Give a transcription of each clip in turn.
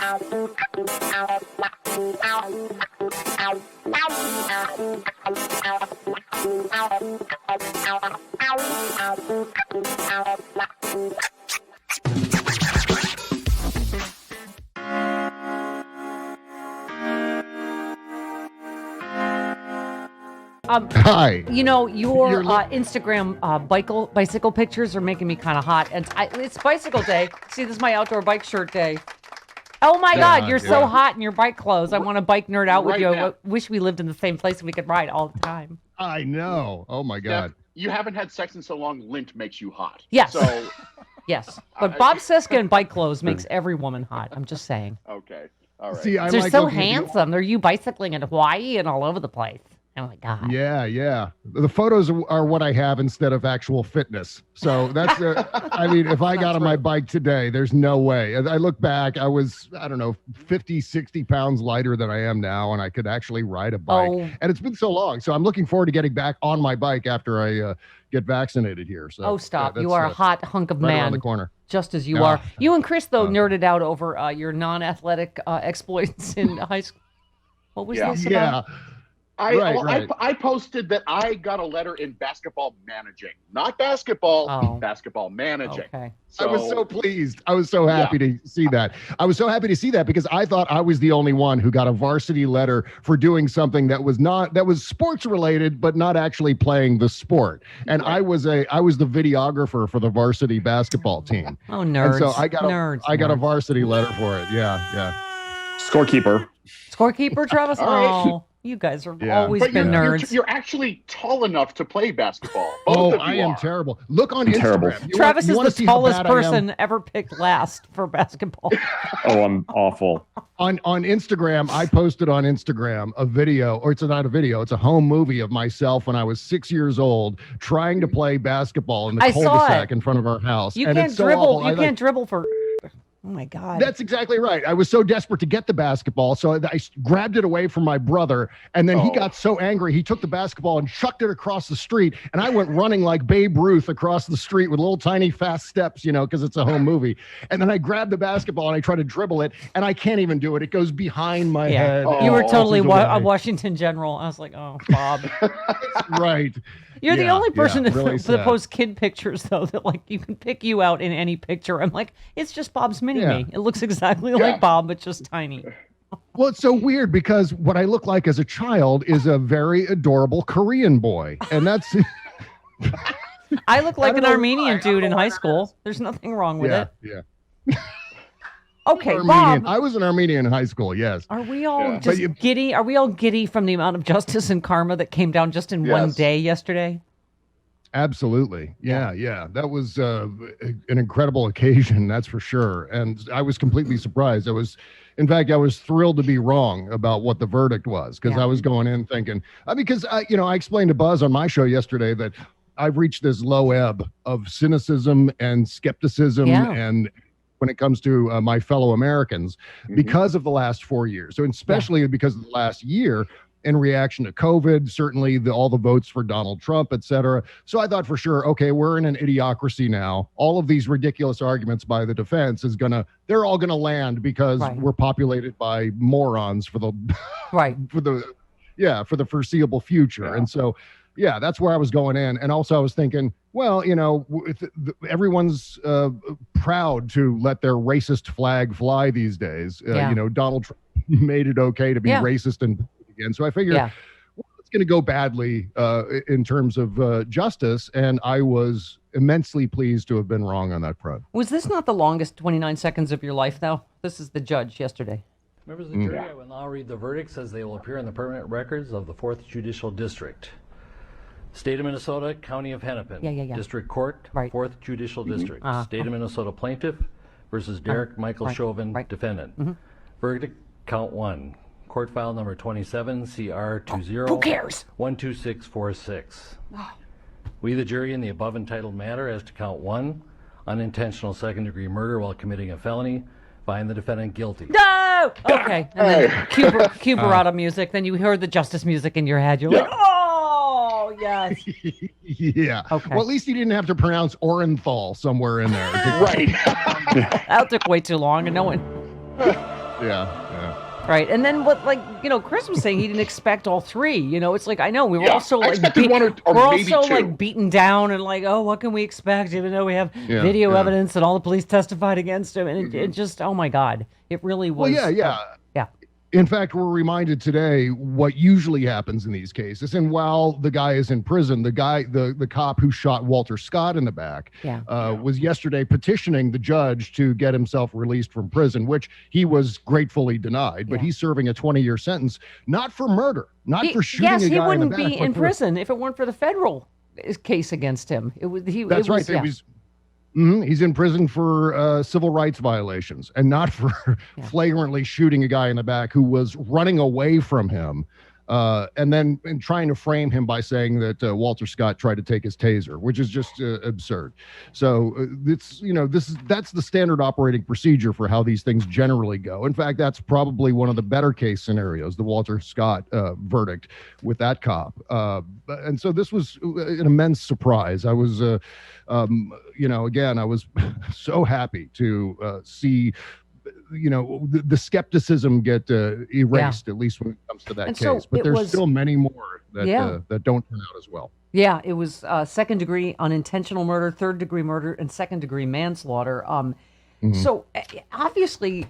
Hi. You know, your Instagram bicycle pictures are making me kind of hot. And it's bicycle day. See, this is my outdoor bike shirt day. Oh, my God. You're so hot in your bike clothes. I want to bike nerd out with you. I wish we lived in the same place and we could ride all the time. I know. Oh, my God. Steph, you haven't had sex in so long, lint makes you hot. Yes. So, yes. But Bob Cesca in bike clothes makes every woman hot. I'm just saying. Okay. All right. See, They're so handsome. They're you bicycling in Hawaii and all over the place. Oh, my God. Yeah. The photos are what I have instead of actual fitness. So that's, I mean, if I got on my bike today, there's no way. I look back, I was, 50, 60 pounds lighter than I am now, and I could actually ride a bike. Oh. And it's been so long. So I'm looking forward to getting back on my bike after I get vaccinated here. So, stop. You are a hot hunk of right man. around the corner. Just as you are. You and Chris, though, nerded out over your non-athletic exploits in high school. What was this about? Yeah. I posted that I got a letter in basketball managing, not basketball, basketball managing. Okay. So, I was so pleased. I was so happy to see that. I was so happy to see that because I thought I was the only one who got a varsity letter for doing something that was sports related, but not actually playing the sport. And I was the videographer for the varsity basketball team. Oh, nerds. And so I got a varsity letter for it. Yeah. Scorekeeper, Travis? Oh. You guys have always been nerds. You're actually tall enough to play basketball. I am terrible. Look on Instagram. Travis is the tallest person ever picked last for basketball. Oh, I'm awful. On Instagram, I posted on Instagram a video, or it's not a video, it's a home movie of myself when I was 6 years old trying to play basketball in the cul-de-sac in front of our house. You can't dribble. You can't dribble for... Oh, my God. That's exactly right. I was so desperate to get the basketball, so I grabbed it away from my brother, and then he got so angry, he took the basketball and chucked it across the street, and I went running like Babe Ruth across the street with little tiny fast steps, because it's a home movie. And then I grabbed the basketball, and I tried to dribble it, and I can't even do it. It goes behind my head. You were totally a Washington General. I was like, oh, Bob. Right. You're the only person really that posts kid pictures, though, that you can pick you out in any picture. I'm like, it's just Bob's mini-me. It looks exactly like Bob, but just tiny. Well, it's so weird because what I look like as a child is a very adorable Korean boy. And that's... I look like an Armenian dude in high school. There's nothing wrong with it. Yeah. Okay, Bob. Bob. I was an Armenian in high school, yes. Are we all giddy? Are we all giddy from the amount of justice and karma that came down just in one day yesterday? Absolutely. Yeah. That was an incredible occasion, that's for sure. And I was completely surprised. In fact, I was thrilled to be wrong about what the verdict was because I was going in thinking, because I explained to Buzz on my show yesterday that I've reached this low ebb of cynicism and skepticism and when it comes to my fellow Americans because of the last 4 years. So especially because of the last year in reaction to COVID, certainly all the votes for Donald Trump, et cetera. So I thought for sure, okay, we're in an idiocracy now. All of these ridiculous arguments by the defense they're all gonna land because we're populated by morons for the for the foreseeable future. Yeah. And so that's where I was going in. And also I was thinking, well, everyone's proud to let their racist flag fly these days. Donald Trump made it okay to be racist and again. So I figured it's going to go badly in terms of justice. And I was immensely pleased to have been wrong on that front. Was this not the longest 29 seconds of your life, though? This is the judge yesterday. Members of the jury, I will now read the verdicts as they will appear in the permanent records of the 4th Judicial District. State of Minnesota, County of Hennepin. District Court, 4th Judicial District. State of Minnesota Plaintiff versus Derek Michael Chauvin, Defendant. Verdict, count 1. Court file number 27, CR 20. Who cares? 12646. We, the jury, in the above entitled matter as to count 1, unintentional second-degree murder while committing a felony, find the defendant guilty. No! Okay. And then cue Barada music. Then you heard the justice music in your head. You're like, oh, yes. Yeah. Okay. Well, at least you didn't have to pronounce Orenthal somewhere in there. Right. That took way too long, and no one... Yeah. Right. And then what, Chris was saying he didn't expect all three. It's like, I know we were also I expected one or maybe two. Beaten down and what can we expect, even though we have video evidence and all the police testified against him. And it just, oh my God, it really was. Well, yeah. In fact, we're reminded today what usually happens in these cases. And while the guy is in prison, the cop who shot Walter Scott in the back was yesterday petitioning the judge to get himself released from prison, which he was gratefully denied. But he's serving a 20-year sentence, not for murder, not for shooting a guy in the back. Yes, he wouldn't be in prison if it weren't for the federal case against him. That's right. He's in prison for civil rights violations and not for flagrantly shooting a guy in the back who was running away from him and trying to frame him by saying that Walter Scott tried to take his taser, which is just absurd. So that's the standard operating procedure for how these things generally go. In fact, that's probably one of the better case scenarios, the Walter Scott verdict with that cop. And so this was an immense surprise. I was again, I was so happy to see, the skepticism get erased, at least when it comes to that case. But there's still many more that don't turn out as well. Yeah, it was second-degree unintentional murder, third-degree murder, and second-degree manslaughter. So obviously,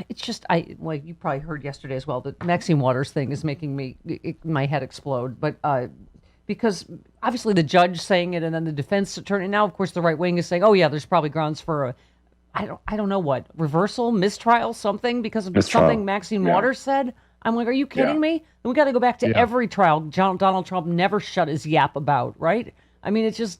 it's just you probably heard yesterday as well that Maxine Waters thing is making my head explode. But because obviously the judge saying it, and then the defense attorney. Now, of course, the right wing is saying, "Oh yeah, there's probably grounds for I don't know what, reversal, mistrial, something because of something Maxine Waters said." I'm like, are you kidding me? And we got to go back to every trial Donald Trump never shut his yap about, right? I mean, it's just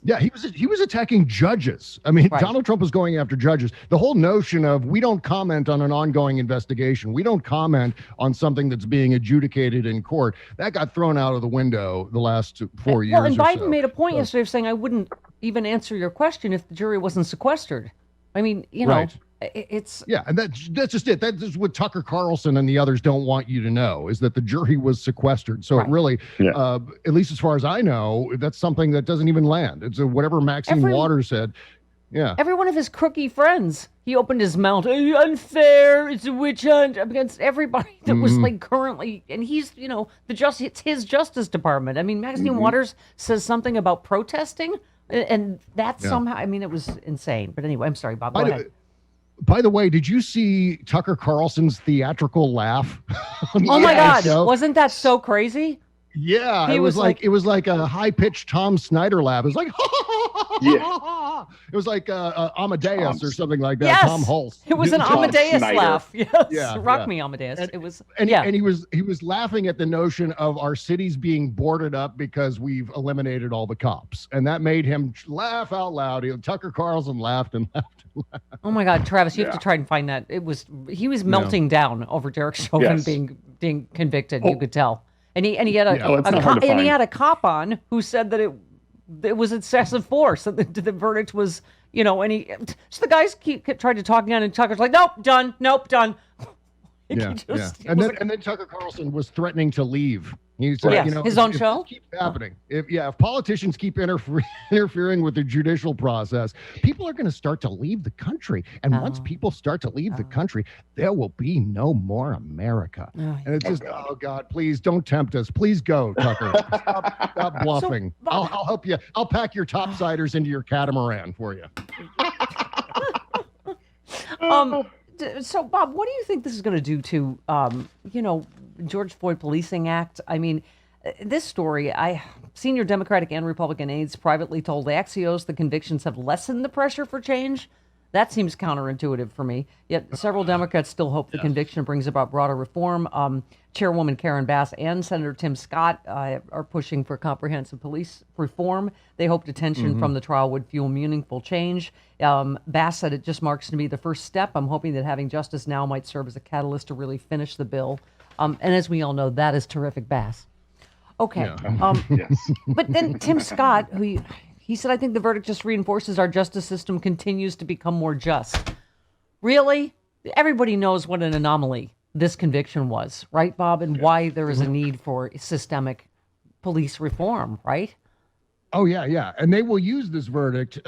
he was attacking judges. I mean, Donald Trump was going after judges. The whole notion of we don't comment on an ongoing investigation, we don't comment on something that's being adjudicated in court, that got thrown out of the window the last 4 years. Well, and Biden made a point yesterday of saying I wouldn't even answer your question if the jury wasn't sequestered. I mean, it's and that's just it. That's what Tucker Carlson and the others don't want you to know, is that the jury was sequestered. So it really, at least as far as I know, that's something that doesn't even land. It's whatever Maxine Waters said. Yeah. Every one of his crooky friends, he opened his mouth. Unfair. It's a witch hunt against everybody that was currently, and he's it's his Justice Department. I mean, Maxine Waters says something about protesting. And that somehow, I mean, it was insane. But anyway, I'm sorry, Bob. Go ahead. By the way, did you see Tucker Carlson's theatrical laugh? Oh my God. Show? Wasn't that so crazy? Yeah. It was like a high-pitched Tom Snyder laugh. It was like, it was like Amadeus or something like that. Yes. Tom Hulse. It was an Amadeus laugh. Yes. Rock me, Amadeus. And, it was. And he was laughing at the notion of our cities being boarded up because we've eliminated all the cops, and that made him laugh out loud. Tucker Carlson laughed and laughed. Oh my God, Travis, you have to try and find that. He was melting down over Derek Chauvin being convicted. You could tell. And he had a cop on who said that it was excessive force. That the verdict was, so the guys tried to talk again, and Tucker's like, nope, done. And then Tucker Carlson was threatening to leave. He's his own show. This keeps happening. If politicians keep interfering with the judicial process, people are going to start to leave the country. And once people start to leave the country, there will be no more America. And it's just, oh God, please don't tempt us. Please go, Tucker. Stop bluffing. So, I'll help you. I'll pack your topsiders into your catamaran for you. So, Bob, what do you think this is going to do to, George Floyd Policing Act? I mean, this story, senior Democratic and Republican aides privately told Axios the convictions have lessened the pressure for change. That seems counterintuitive for me. Yet several Democrats still hope the conviction brings about broader reform. Chairwoman Karen Bass and Senator Tim Scott are pushing for comprehensive police reform. They hope detention from the trial would fuel meaningful change. Bass said it just marks to me the first step. I'm hoping that having justice now might serve as a catalyst to really finish the bill. And as we all know, that is terrific, Bass. Okay. But then Tim Scott, who he said, I think the verdict just reinforces our justice system continues to become more just. Really? Everybody knows what an anomaly this conviction was, right, Bob? And why there is a need for systemic police reform, right? Oh, yeah. And they will use this verdict.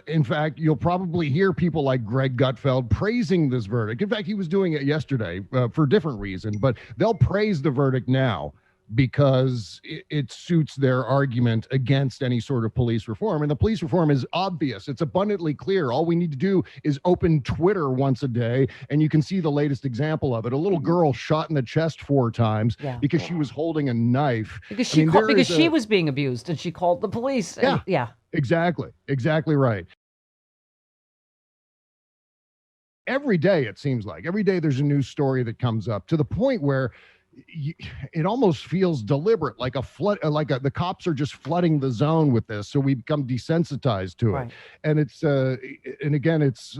In fact, you'll probably hear people like Greg Gutfeld praising this verdict. In fact, he was doing it yesterday for a different reason, but they'll praise the verdict now because it suits their argument against any sort of police reform. And the police reform is obvious. It's abundantly clear. All we need to do is open Twitter once a day, and you can see the latest example of it. A little girl shot in the chest 4 times because she was holding a knife. Because she was being abused, and she called the police. Yeah. Exactly right. Every day, it seems like. Every day there's a new story that comes up to the point where it almost feels deliberate, like the cops are just flooding the zone with this, so we become desensitized to it. And it's and again, it's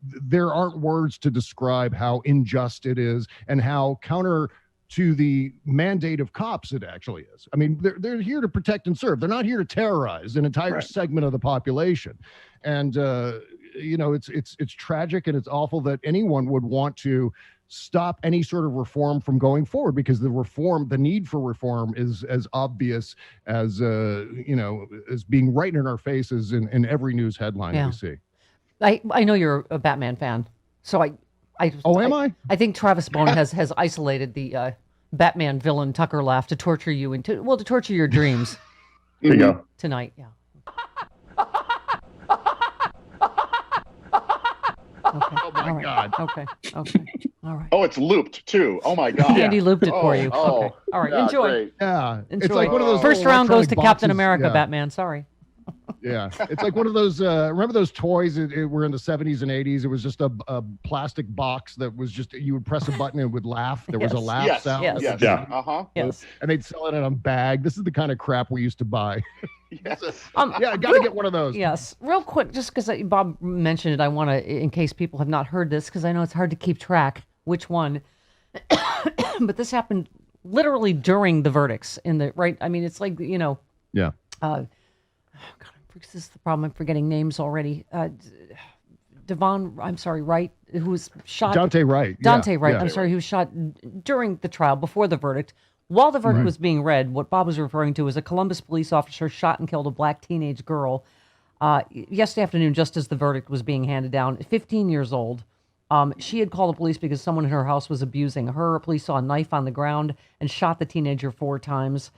there aren't words to describe how unjust it is and how counter to the mandate of cops it actually is. I mean, they're here to protect and serve. They're not here to terrorize an entire segment of the population. And it's tragic and it's awful that anyone would want to stop any sort of reform from going forward, because the need for reform is as obvious as as being right in our faces in every news headline we see. I know you're a Batman fan, so am I? I think Travis Bone has isolated the Batman villain Tucker Laugh to torture you and to torture your dreams. There you go. Tonight, yeah. Okay. Oh my God. Okay. All right. Oh, it's looped too. Oh my God. Andy looped it for you. Okay. All right. Yeah, enjoy. great. Yeah. Enjoy. It's like one of those first round goes to electronic Captain boxes. America, Yeah. Batman. Sorry. Yeah, it's like one of those. Remember those toys? It were in the 70s and 80s. It was just a plastic box that was just you would press a button and it would laugh. There was a laugh sound. Yes. Yeah. Yes. And they'd sell it in a bag. This is the kind of crap we used to buy. Yes. I got to get one of those. Yes. Real quick, just because Bob mentioned it, I want to, in case people have not heard this, because I know it's hard to keep track which one. But this happened literally during the verdicts I mean, it's like, Yeah. God, this is the problem. I'm forgetting names already. Wright, who was shot. Dante Wright. Dante Wright. Yeah. I'm sorry, he was shot during the trial, before the verdict. While the verdict was being read, what Bob was referring to was a Columbus police officer shot and killed a black teenage girl yesterday afternoon, just as the verdict was being handed down. 15 years old. She had called the police because someone in her house was abusing her. Police saw a knife on the ground and shot the teenager 4 times.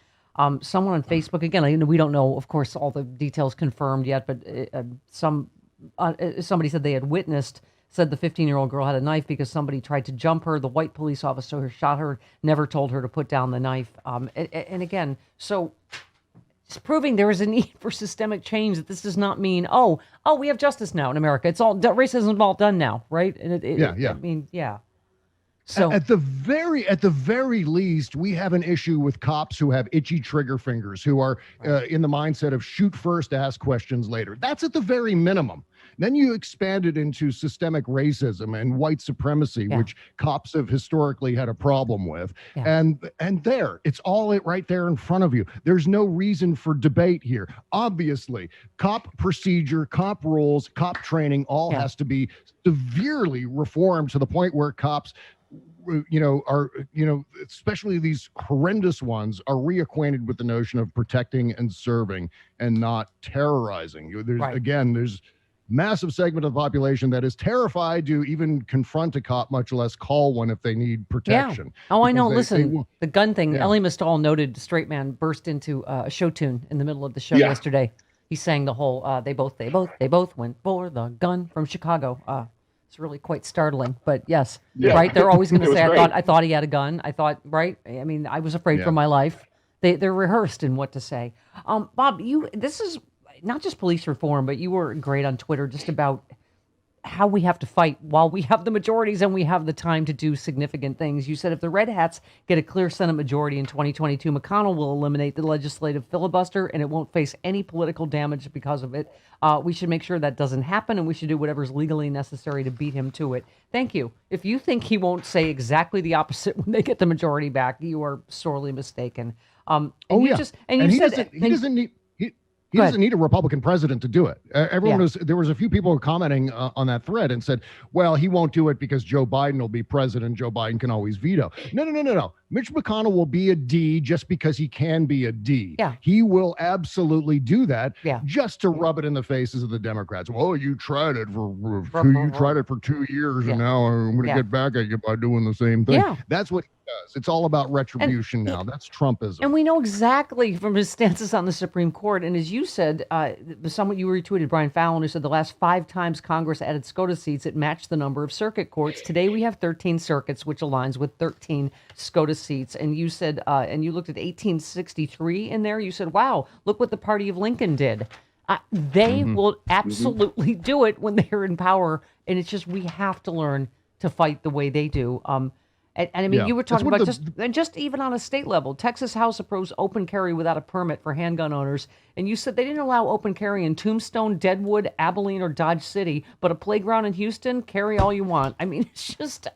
Someone on Facebook, again, we don't know, of course, all the details confirmed yet, but somebody said they had said the 15-year-old girl had a knife because somebody tried to jump her. The white police officer who shot her never told her to put down the knife. And again, so it's proving there is a need for systemic change, that this does not mean, we have justice now in America. It's all, racism is all done now, right? And I mean, yeah. So at the very least, we have an issue with cops who have itchy trigger fingers, who are in the mindset of shoot first, ask questions later. That's at the very minimum. Then you expand it into systemic racism and white supremacy, which cops have historically had a problem with. Yeah. And it's all right there in front of you. There's no reason for debate here. Obviously, cop procedure, cop rules, cop training all has to be severely reformed to the point where cops especially these horrendous ones, are reacquainted with the notion of protecting and serving and not terrorizing. There's massive segment of the population that is terrified to even confront a cop, much less call one if they need protection. Yeah. Oh, I know. The gun thing. Ellie Mistal, noted straight man, burst into a show tune in the middle of the show yesterday. He sang the whole they both went for the gun from Chicago. It's really quite startling, but yes, right. They're always going to say, I thought he had a gun. I thought, right. I mean, I was afraid for my life. They're rehearsed in what to say. Bob, this is not just police reform, but you were great on Twitter just about how we have to fight while we have the majorities and we have the time to do significant things. You said if the Red Hats get a clear Senate majority in 2022, McConnell will eliminate the legislative filibuster and it won't face any political damage because of it. We should make sure that doesn't happen, and we should do whatever's legally necessary to beat him to it. Thank you. If you think he won't say exactly the opposite when they get the majority back, you are sorely mistaken. He He doesn't need a Republican president to do it. There was a few people commenting on that thread and said, well, he won't do it because Joe Biden will be president. Joe Biden can always veto. No. Mitch McConnell will be a D just because he can be a D. Yeah. He will absolutely do that just to rub it in the faces of the Democrats. Well, you tried it for 2 years and now I'm going to get back at you by doing the same thing. Yeah. That's what he does. It's all about retribution now. That's Trumpism. And we know exactly from his stances on the Supreme Court. And as you said, someone you retweeted, Brian Fallon, who said the last 5 times Congress added SCOTUS seats, it matched the number of circuit courts. Today we have 13 circuits, which aligns with 13 SCOTUS seats. And you said, and you looked at 1863 in there. You said, wow, look what the party of Lincoln did. They will absolutely do it when they're in power. And it's just, we have to learn to fight the way they do. And I mean, you were talking about just even on a state level, Texas House approves open carry without a permit for handgun owners. And you said they didn't allow open carry in Tombstone, Deadwood, Abilene, or Dodge City, but a playground in Houston, carry all you want. I mean, it's just,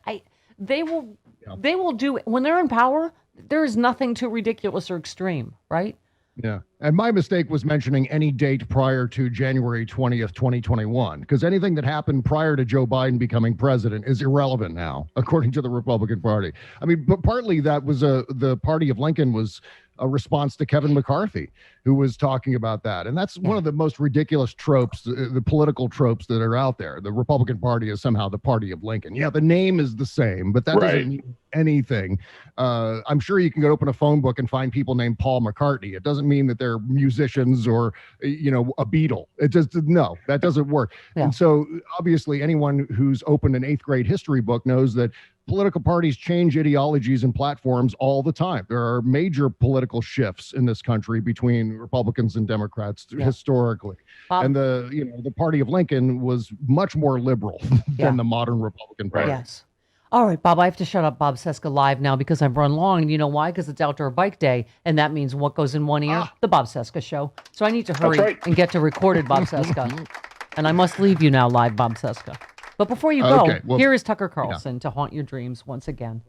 they will do, when they're in power, there is nothing too ridiculous or extreme, right? Yeah. And my mistake was mentioning any date prior to January 20th, 2021, because anything that happened prior to Joe Biden becoming president is irrelevant now, according to the Republican Party. I mean, but partly that was the party of Lincoln was a response to Kevin McCarthy, who was talking about that. And that's one of the most ridiculous tropes, the political tropes that are out there. The Republican Party is somehow the party of Lincoln. Yeah, the name is the same, but that doesn't mean anything. I'm sure you can go open a phone book and find people named Paul McCartney. It doesn't mean that they're musicians or, a Beatle. It just, no, that doesn't work. Yeah. And so obviously anyone who's opened an 8th grade history book knows that political parties change ideologies and platforms all the time. There are major political shifts in this country between Republicans and Democrats historically. And the party of Lincoln was much more liberal than the modern Republican Party. Yes. All right, Bob, I have to shut up Bob Cesca Live now because I've run long. And you know why? Because it's Outdoor Bike Day. And that means what goes in one ear? The Bob Cesca Show. So I need to hurry and get to recorded Bob Cesca. And I must leave you now live, Bob Cesca. But before you go, here is Tucker Carlson to haunt your dreams once again.